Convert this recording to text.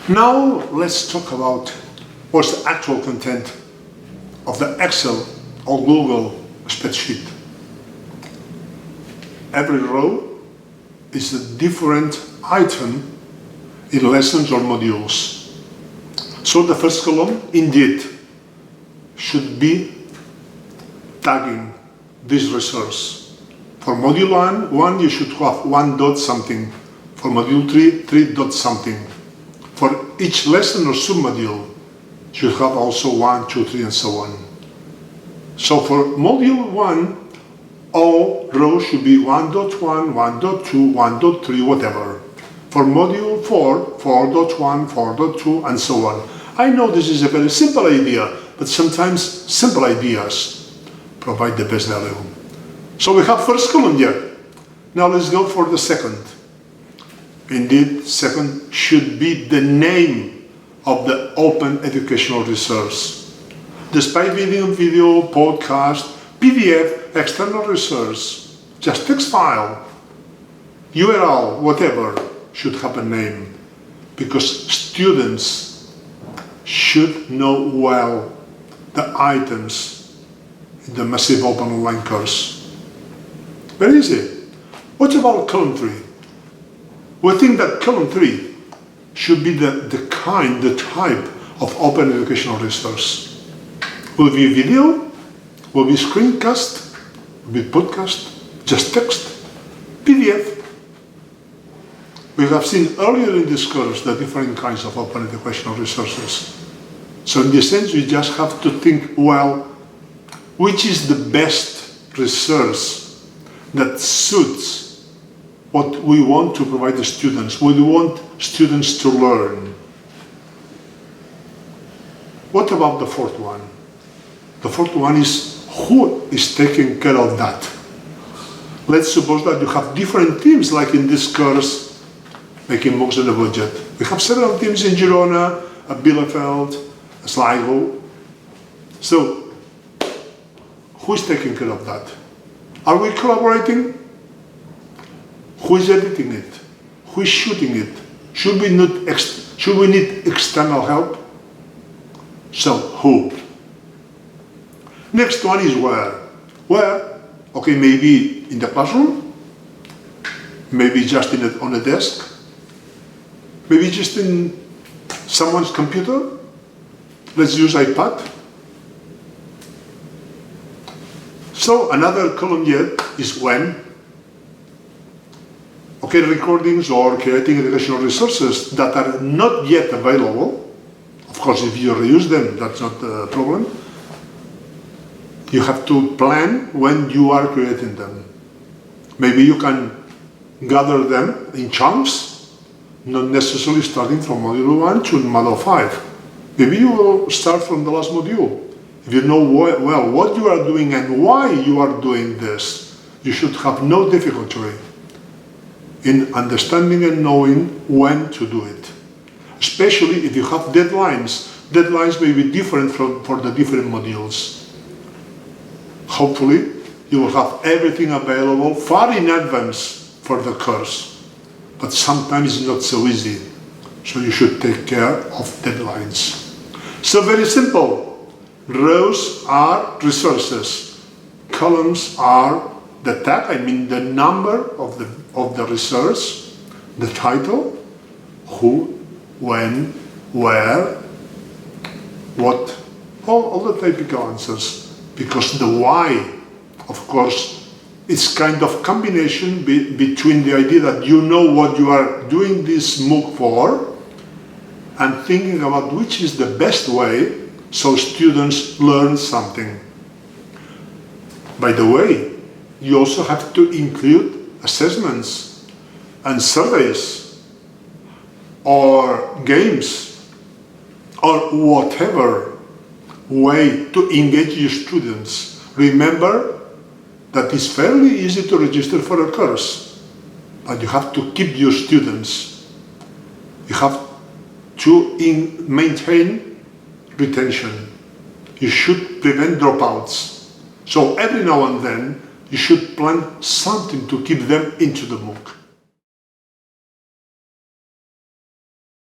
Now let's talk about what's the actual content of the Excel or Google spreadsheet. Every row is a different item in lessons or modules. So the first column, indeed, should be tagging this resource. For module 1, you should have 1 dot something. For module 3, 3 dot something. For each lesson or submodule, you should have also 1, 2, 3, and so on. So for module 1, all rows should be 1.1, 1.2, 1.3, whatever. For module 4, 4.1, 4.2, and so on. I know this is a very simple idea, but sometimes simple ideas provide the best value. So we have first column here. Now let's go for the second. Indeed, second should be the name of the open educational resource. Despite being on video, podcast, PDF, external resource, just text file, URL, whatever, should have a name, because students should know well the items in the massive open online course. Very easy. What about column 3? We think that column 3 should be the type of open educational resource. Will be video, will be screencast, will be podcast, just text, PDF. We have seen earlier in this course the different kinds of open educational resources. So in this sense, we just have to think, well, which is the best resource that suits what we want to provide the students, what we want students to learn. What about the fourth one? The fourth one is who is taking care of that? Let's suppose that you have different teams, like in this course, making MOOCs on a budget. We have several teams in Girona, at Bielefeld, at Sligo. So, who is taking care of that? Are we collaborating? Who is editing it? Who is shooting it? Should we need external help? So, who? Next one is where. Where? Okay, maybe in the classroom, maybe just on a desk, maybe just in someone's computer. Let's use iPad. So another column here is when. Okay, recordings or creating educational resources that are not yet available. Of course, if you reuse them, that's not a problem. You have to plan when you are creating them. Maybe you can gather them in chunks, not necessarily starting from module 1 to module 5. Maybe you will start from the last module. If you know well what you are doing and why you are doing this, you should have no difficulty in understanding and knowing when to do it. Especially if you have deadlines. Deadlines may be different for the different modules. Hopefully, you will have everything available far in advance for the course. But sometimes it's not so easy. So you should take care of deadlines. So very simple. Rows are resources. Columns are the tag, I mean the number of the resource, the title, who, when, where, what, all the typical answers. Because the why, of course, is kind of combination between the idea that you know what you are doing this MOOC for and thinking about which is the best way so students learn something. By the way, you also have to include assessments and surveys or games or whatever way to engage your students. Remember that it's fairly easy to register for a course, but you have to keep your students. You have to maintain retention. You should prevent dropouts. So every now and then, you should plan something to keep them into the MOOC.